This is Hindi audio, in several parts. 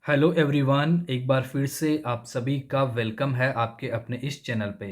हेलो एवरीवन, एक बार फिर से आप सभी का वेलकम है आपके अपने इस चैनल पे।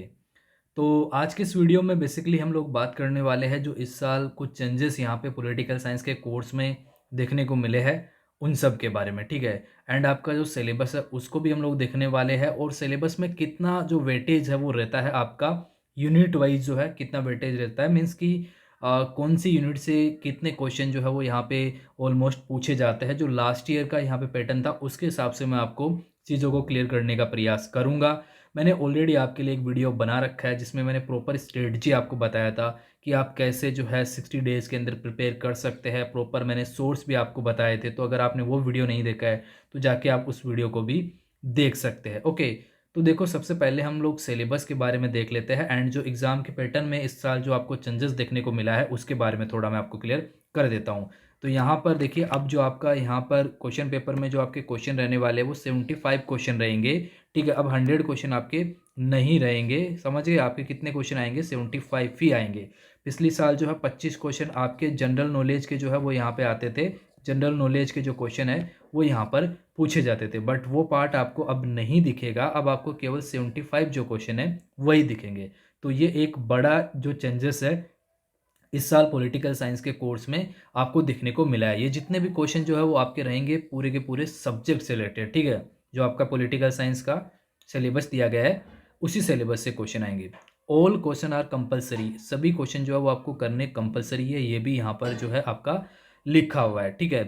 तो आज के इस वीडियो में बेसिकली हम लोग बात करने वाले हैं जो इस साल कुछ चेंजेस यहाँ पे पॉलिटिकल साइंस के कोर्स में देखने को मिले हैं उन सब के बारे में, ठीक है। एंड आपका जो सिलेबस है उसको भी हम लोग देखने वाले हैं, और सिलेबस में कितना जो वेटेज है वो रहता है आपका यूनिट वाइज, जो है कितना वेटेज रहता है, मीन्स कि कौन सी यूनिट से कितने क्वेश्चन जो है वो यहाँ पे ऑलमोस्ट पूछे जाते हैं। जो लास्ट ईयर का यहाँ पे पैटर्न था उसके हिसाब से मैं आपको चीज़ों को क्लियर करने का प्रयास करूँगा। मैंने ऑलरेडी आपके लिए एक वीडियो बना रखा है जिसमें मैंने प्रॉपर स्ट्रेटजी आपको बताया था कि आप कैसे जो है 60 डेज़ के अंदर प्रिपेयर कर सकते हैं। प्रॉपर मैंने सोर्स भी आपको बताए थे, तो अगर आपने वो वीडियो नहीं देखा है तो जाके आप उस वीडियो को भी देख सकते हैं। ओके, तो देखो सबसे पहले हम लोग सिलेबस के बारे में देख लेते हैं, एंड जो एग्ज़ाम के पैटर्न में इस साल जो आपको चेंजेस देखने को मिला है उसके बारे में थोड़ा मैं आपको क्लियर कर देता हूँ। तो यहाँ पर देखिए, अब जो आपका यहाँ पर क्वेश्चन पेपर में जो आपके क्वेश्चन रहने वाले हैं वो 75 क्वेश्चन रहेंगे, ठीक है। अब 100 क्वेश्चन आपके नहीं रहेंगे, समझिए आपके कितने क्वेश्चन आएंगे, 75 ही आएंगे। पिछली साल जो है 25 क्वेश्चन आपके जनरल नॉलेज के जो है वो यहाँ पे आते थे। जनरल नॉलेज के जो क्वेश्चन है वो यहाँ पर पूछे जाते थे, बट वो पार्ट आपको अब नहीं दिखेगा। अब आपको केवल 75 जो क्वेश्चन है वही दिखेंगे। तो ये एक बड़ा जो चेंजेस है इस साल पॉलिटिकल साइंस के कोर्स में आपको देखने को मिला है। ये जितने भी क्वेश्चन जो है वो आपके रहेंगे पूरे के पूरे सब्जेक्ट से रिलेटेड, ठीक है। जो आपका पॉलिटिकल साइंस का सिलेबस दिया गया है उसी सिलेबस से क्वेश्चन आएंगे। ऑल क्वेश्चन आर कंपलसरी, सभी क्वेश्चन जो है वो आपको करने कंपलसरी है, ये भी यहाँ पर जो है आपका लिखा हुआ है, ठीक है।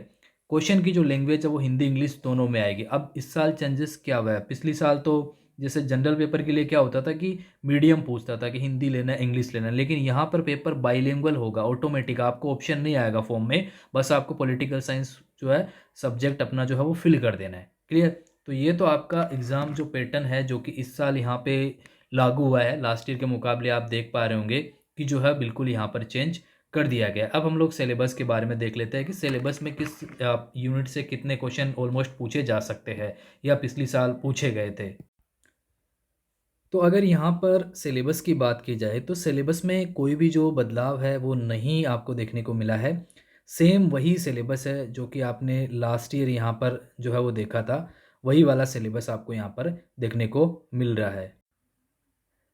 क्वेश्चन की जो लैंग्वेज है वो हिंदी इंग्लिश दोनों में आएगी। अब इस साल चेंजेस क्या हुआ है, पिछली साल तो जैसे जनरल पेपर के लिए क्या होता था कि मीडियम पूछता था कि हिंदी लेना है इंग्लिश लेना है, लेकिन यहाँ पर पेपर बाइलिंगुअल होगा, ऑटोमेटिक आपको ऑप्शन नहीं आएगा फॉर्म में, बस आपको पॉलिटिकल साइंस जो है सब्जेक्ट अपना जो है वो फिल कर देना है। क्लियर। तो ये तो आपका एग्ज़ाम जो पैटर्न है जो कि इस साल यहाँ पे लागू हुआ है, लास्ट ईयर के मुकाबले आप देख पा रहे होंगे कि जो है बिल्कुल यहाँ पर चेंज कर दिया गया है। अब हम लोग सिलेबस के बारे में देख लेते हैं कि सिलेबस में किस यूनिट से कितने क्वेश्चन ऑलमोस्ट पूछे जा सकते हैं या पिछली साल पूछे गए थे। तो अगर यहाँ पर सिलेबस की बात की जाए तो सिलेबस में कोई भी जो बदलाव है वो नहीं आपको देखने को मिला है। सेम वही सिलेबस है जो कि आपने लास्ट ईयर यहाँ पर जो है वो देखा था, वही वाला सिलेबस आपको यहाँ पर देखने को मिल रहा है।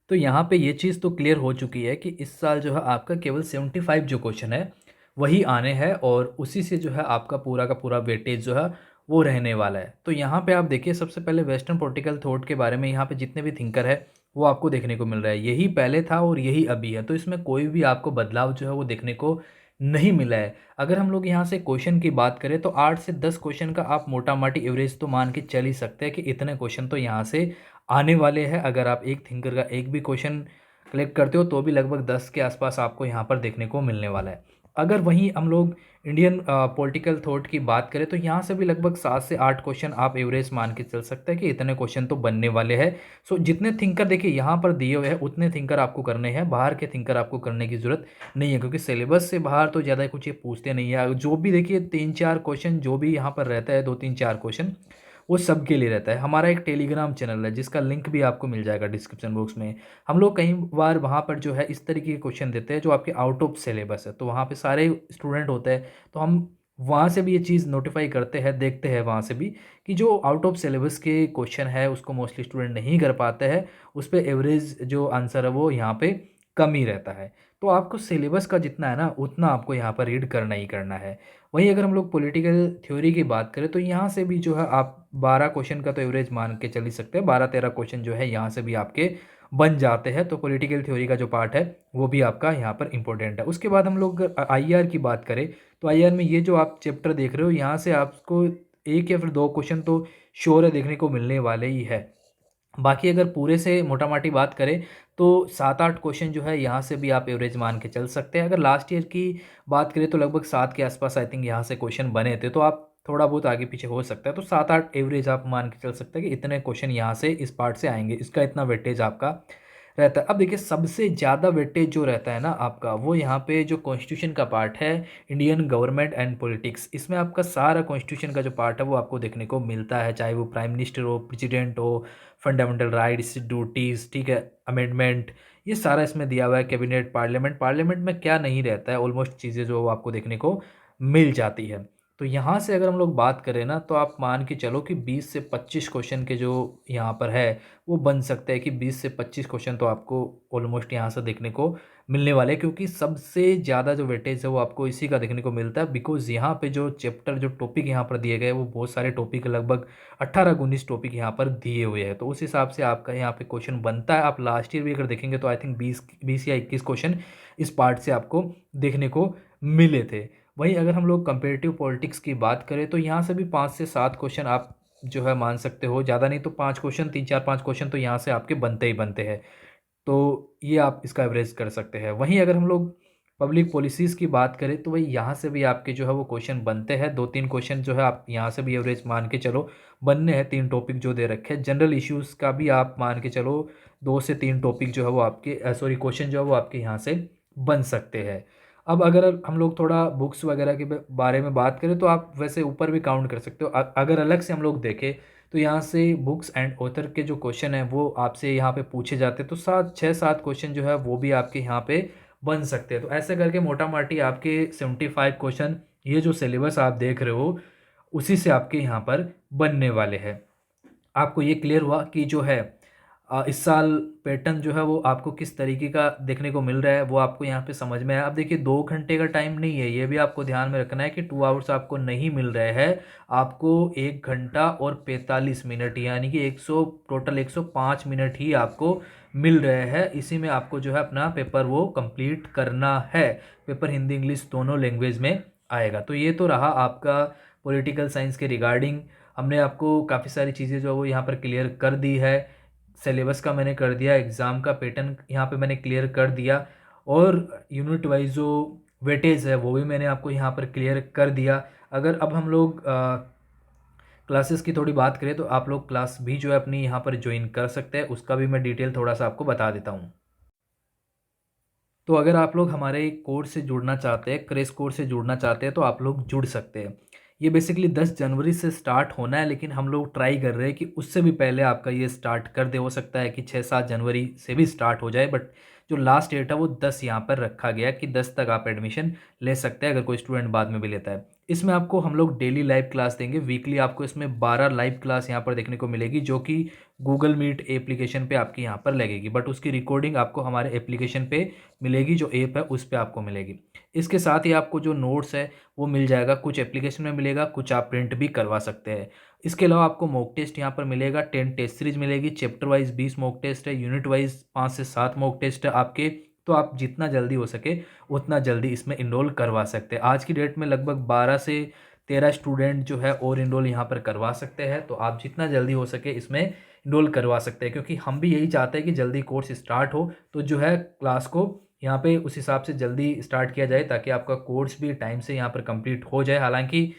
तो यहाँ पे ये चीज़ तो क्लियर हो चुकी है कि इस साल जो है आपका केवल 75 जो क्वेश्चन है वही आने हैं, और उसी से जो है आपका पूरा का पूरा वेटेज जो है वो रहने वाला है। तो यहाँ पे आप देखिए, सबसे पहले वेस्टर्न पॉलिटिकल थॉट के बारे में यहाँ पे जितने भी थिंकर है वो आपको देखने को मिल रहा है, यही पहले था और यही अभी है, तो इसमें कोई भी आपको बदलाव जो है वो देखने को नहीं मिला है। अगर हम लोग यहाँ से क्वेश्चन की बात करें तो 8 से 10 क्वेश्चन का आप मोटा माटी एवरेज तो मान के चल ही सकते हैं कि इतने क्वेश्चन तो यहाँ से आने वाले हैं। अगर आप एक थिंकर का एक भी क्वेश्चन कलेक्ट करते हो तो भी लगभग 10 के आसपास आपको यहाँ पर देखने को मिलने वाला है। अगर वहीं हम लोग इंडियन पॉलिटिकल थॉट की बात करें तो यहाँ से भी लगभग 7 से 8 क्वेश्चन आप एवरेज मान के चल सकते हैं कि इतने क्वेश्चन तो बनने वाले हैं। सो जितने थिंकर देखिए यहाँ पर दिए हुए हैं उतने थिंकर आपको करने हैं, बाहर के थिंकर आपको करने की ज़रूरत नहीं है, क्योंकि सिलेबस से बाहर तो ज़्यादा कुछ ये पूछते नहीं है। जो भी देखिए 3-4 क्वेश्चन जो भी यहाँ पर रहता है, 2-3-4 क्वेश्चन वो सबके लिए रहता है। हमारा एक टेलीग्राम चैनल है जिसका लिंक भी आपको मिल जाएगा डिस्क्रिप्शन बॉक्स में। हम लोग कई बार वहाँ पर जो है इस तरीके के क्वेश्चन देते हैं जो आपके आउट ऑफ सिलेबस है, तो वहाँ पे सारे स्टूडेंट होते हैं, तो हम वहाँ से भी ये चीज़ नोटिफाई करते हैं, देखते हैं वहाँ से भी कि जो आउट ऑफ सिलेबस के क्वेश्चन है उसको मोस्टली स्टूडेंट नहीं कर पाते हैं, उस पर एवरेज जो आंसर है वो यहाँ पे कम ही रहता है। तो आपको सिलेबस का जितना है ना उतना आपको यहाँ पर रीड करना ही करना है। वहीं अगर हम लोग पॉलिटिकल थ्योरी की बात करें तो यहाँ से भी जो है आप 12 क्वेश्चन का तो एवरेज मान के चल ही सकते हैं, 12-13 क्वेश्चन जो है यहाँ से भी आपके बन जाते हैं। तो पॉलिटिकल थ्योरी का जो पार्ट है वो भी आपका यहाँ पर इंपॉर्टेंट है। उसके बाद हम लोग आईआर की बात करें तो आईआर में ये जो आप चैप्टर देख रहे हो यहाँ से आपको एक या फिर दो क्वेश्चन तो श्योर है देखने को मिलने वाले ही है। बाकी अगर पूरे से मोटा माटी बात करें तो 7-8 क्वेश्चन जो है यहाँ से भी आप एवरेज मान के चल सकते हैं। अगर लास्ट ईयर की बात करें तो लगभग 7 के आसपास आई थिंक यहाँ से क्वेश्चन बने थे, तो आप थोड़ा बहुत आगे पीछे हो सकता है, तो 7-8 एवरेज आप मान के चल सकते हैं कि इतने क्वेश्चन यहाँ से इस पार्ट से आएंगे, इसका इतना वेटेज आपका रहता है। अब देखिए सबसे ज़्यादा वेटेज जो रहता है ना आपका वो यहाँ पे जो कॉन्स्टिट्यूशन का पार्ट है, इंडियन गवर्नमेंट एंड पॉलिटिक्स, इसमें आपका सारा कॉन्स्टिट्यूशन का जो पार्ट है वो आपको देखने को मिलता है, चाहे वो प्राइम मिनिस्टर हो, प्रेसिडेंट हो, फंडामेंटल राइट्स, ड्यूटीज़, ठीक है, अमेंडमेंट, ये सारा इसमें दिया हुआ है। कैबिनेट, पार्लियामेंट, पार्लियामेंट में क्या नहीं रहता है, ऑलमोस्ट चीज़ें जो वो आपको देखने को मिल जाती है। तो यहाँ से अगर हम लोग बात करें ना, तो आप मान के चलो कि 20 से 25 क्वेश्चन के जो यहाँ पर है वो बन सकते हैं कि 20 से 25 क्वेश्चन तो आपको ऑलमोस्ट यहाँ से देखने को मिलने वाले हैं, क्योंकि सबसे ज़्यादा जो वेटेज है वो आपको इसी का देखने को मिलता है। बिकॉज यहाँ पे जो चैप्टर जो टॉपिक यहाँ पर दिए गए वो बहुत सारे टॉपिक, लगभग 18-19 टॉपिक यहाँ पर दिए हुए हैं। तो उस हिसाब से आपका यहाँ पे क्वेश्चन बनता है। आप लास्ट ईयर भी अगर देखेंगे तो आई थिंक 20 या 21 क्वेश्चन इस पार्ट से आपको देखने को मिले थे। वहीं अगर हम लोग कंपेरेटिव पॉलिटिक्स की बात करें तो यहाँ से भी 5 से 7 क्वेश्चन आप जो है मान सकते हो, ज़्यादा नहीं तो 5 क्वेश्चन, 3 4 5 क्वेश्चन तो यहाँ से आपके बनते ही बनते हैं। तो ये आप इसका एवरेज कर सकते हैं। वहीं अगर हम लोग पब्लिक पॉलिसीज़ की बात करें तो वही यहाँ से भी आपके जो है वो क्वेश्चन बनते हैं। 2-3 क्वेश्चन जो है आप यहाँ से भी एवरेज मान के चलो बनने हैं। 3 टॉपिक जो दे रखे हैं, जनरल इश्यूज़ का भी आप मान के चलो 2 से 3 टॉपिक जो है वो आपके सॉरी क्वेश्चन जो है वो आपके यहाँ से बन सकते हैं। अब अगर हम लोग थोड़ा बुक्स वगैरह के बारे में बात करें तो आप वैसे ऊपर भी काउंट कर सकते हो। अगर अलग से हम लोग देखें तो यहाँ से बुक्स एंड ऑथर के जो क्वेश्चन हैं वो आपसे यहाँ पे पूछे जाते हैं, तो 6-7 क्वेश्चन जो है वो भी आपके यहाँ पे बन सकते हैं। तो ऐसे करके मोटा माटी आपके 75 क्वेश्चन, ये जो सिलेबस आप देख रहे हो उसी से आपके यहाँ पर बनने वाले हैं। आपको ये क्लियर हुआ कि जो है इस साल पैटर्न जो है वो आपको किस तरीके का देखने को मिल रहा है, वो आपको यहाँ पे समझ में आया। अब देखिए 2 घंटे का टाइम नहीं है, ये भी आपको ध्यान में रखना है कि 2 आवर्स आपको नहीं मिल रहे हैं। आपको 1 घंटा और 45 मिनट यानी कि 105 मिनट ही आपको मिल रहे हैं। इसी में आपको जो है अपना पेपर वो कंप्लीट करना है। पेपर हिंदी इंग्लिश दोनों लैंग्वेज में आएगा। तो ये तो रहा आपका पॉलिटिकल साइंस के रिगार्डिंग। हमने आपको काफ़ी सारी चीज़ें जो है वो यहाँ पर क्लियर कर दी है। सिलेबस का मैंने कर दिया, एग्ज़ाम का पैटर्न यहाँ पे मैंने क्लियर कर दिया, और यूनिट वाइज जो वेटेज है वो भी मैंने आपको यहाँ पर क्लियर कर दिया। अगर अब हम लोग क्लासेस की थोड़ी बात करें तो आप लोग क्लास भी जो है अपनी यहाँ पर ज्वाइन कर सकते हैं, उसका भी मैं डिटेल थोड़ा सा आपको बता देता हूँ। तो अगर आप लोग हमारे कोर्स से जुड़ना चाहते हैं, क्रेश कोर्स से जुड़ना चाहते हैं, तो आप लोग जुड़ सकते हैं। ये बेसिकली 10 जनवरी से स्टार्ट होना है, लेकिन हम लोग ट्राई कर रहे हैं कि उससे भी पहले आपका ये स्टार्ट कर दे। हो सकता है कि 6-7 जनवरी से भी स्टार्ट हो जाए, बट जो लास्ट डेट है वो 10 यहाँ पर रखा गया कि 10 तक आप एडमिशन ले सकते हैं, अगर कोई स्टूडेंट बाद में भी लेता है। इसमें आपको हम लोग डेली लाइव क्लास देंगे। वीकली आपको इसमें 12 लाइव क्लास यहाँ पर देखने को मिलेगी, जो कि गूगल मीट एप्लीकेशन पे आपकी यहाँ पर लगेगी, बट उसकी रिकॉर्डिंग आपको हमारे एप्लीकेशन पे मिलेगी, जो ऐप है उस पर आपको मिलेगी। इसके साथ ही आपको जो नोट्स है वो मिल जाएगा, कुछ एप्लीकेशन में मिलेगा, कुछ आप प्रिंट भी करवा सकते हैं। इसके अलावा आपको मॉक टेस्ट यहाँ पर मिलेगा, 10 टेस्ट सीरीज मिलेगी, चैप्टर वाइज 20 मॉक टेस्ट है, यूनिट वाइज 5 से 7 मॉक टेस्ट है आपके। तो आप जितना जल्दी हो सके उतना जल्दी इसमें इनरोल करवा सकते हैं। आज की डेट में लगभग 12 से 13 स्टूडेंट जो है और इनरोल यहाँ पर करवा सकते हैं। तो आप जितना जल्दी हो सके इसमें इनरोल करवा सकते हैं, क्योंकि हम भी यही चाहते हैं कि जल्दी कोर्स स्टार्ट हो, तो जो है क्लास को यहाँ पे उस हिसाब से जल्दी स्टार्ट किया जाए, ताकि आपका कोर्स भी टाइम से यहाँ पर कंप्लीट हो जाए। हालांकि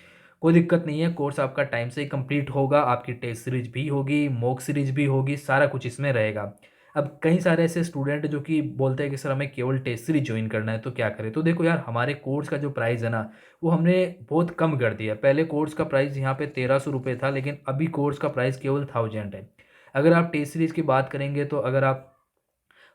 कोई दिक्कत नहीं है, कोर्स आपका टाइम से ही कंप्लीट होगा, आपकी टेस्ट सीरीज भी होगी, मॉक सीरीज भी होगी, सारा कुछ इसमें रहेगा। अब कई सारे ऐसे स्टूडेंट जो कि बोलते हैं कि सर हमें केवल टेस्ट सीरीज ज्वाइन करना है, तो क्या करें? तो देखो यार, हमारे कोर्स का जो प्राइस है ना वो हमने बहुत कम कर दिया। पहले कोर्स का प्राइस यहाँ पे 1300 रुपये था, लेकिन अभी कोर्स का प्राइस केवल 1000 है। अगर आप टेस्ट सीरीज की बात करेंगे तो अगर आप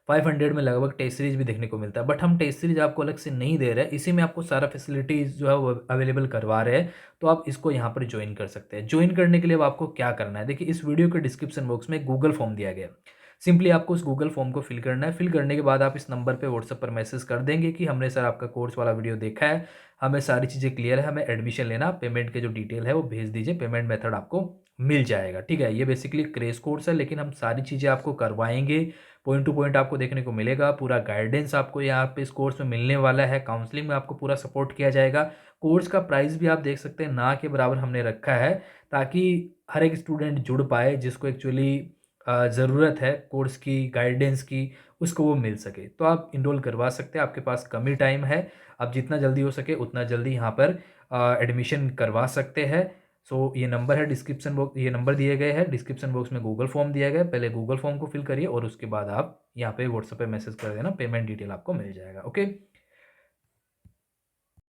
500 में लगभग टेस्ट सीरीज भी देखने को मिलता है, बट हम टेस्ट सीरीज आपको अलग से नहीं दे रहे हैं, इसी में आपको सारा फैसिलिटीज़ जो है वो अवेलेबल करवा रहे हैं। तो आप इसको यहाँ पर ज्वाइन कर सकते हैं। ज्वाइन करने के लिए अब आपको क्या करना है, देखिए इस वीडियो के डिस्क्रिप्शन बॉक्स में गूगल फॉर्म दिया गया है। सिंपली आपको उस गूगल फॉर्म को फिल करना है। फिल करने के बाद आप इस नंबर पे व्हाट्सएप पर मैसेज कर देंगे कि हमने सर आपका कोर्स वाला वीडियो देखा है, हमें सारी चीज़ें क्लियर है, हमें एडमिशन लेना, पेमेंट के जो डिटेल है वो भेज दीजिए, पेमेंट मेथड आपको मिल जाएगा। ठीक है, ये बेसिकली क्रेश कोर्स है, लेकिन हम सारी चीज़ें आपको करवाएंगे, पॉइंट टू पॉइंट आपको देखने को मिलेगा, पूरा गाइडेंस आपको यहाँ पे इस कोर्स में मिलने वाला है, काउंसलिंग में आपको पूरा सपोर्ट किया जाएगा। कोर्स का प्राइस भी आप देख सकते हैं ना के बराबर हमने रखा है, ताकि हर एक स्टूडेंट जुड़ पाए जिसको एक्चुअली ज़रूरत है कोर्स की, गाइडेंस की, उसको वो मिल सके। तो आप इनरोल करवा सकते हैं, आपके पास कम ही टाइम है, आप जितना जल्दी हो सके उतना जल्दी यहाँ पर एडमिशन करवा सकते हैं। सो ये नंबर है डिस्क्रिप्शन बॉक्स, ये नंबर दिए गए हैं डिस्क्रिप्शन बॉक्स में, गूगल फॉर्म दिया गया है। पहले गूगल फॉर्म को फिल करिए और उसके बाद आप यहाँ पे व्हाट्सएप पे मैसेज कर देना, पेमेंट डिटेल आपको मिल जाएगा। ओके।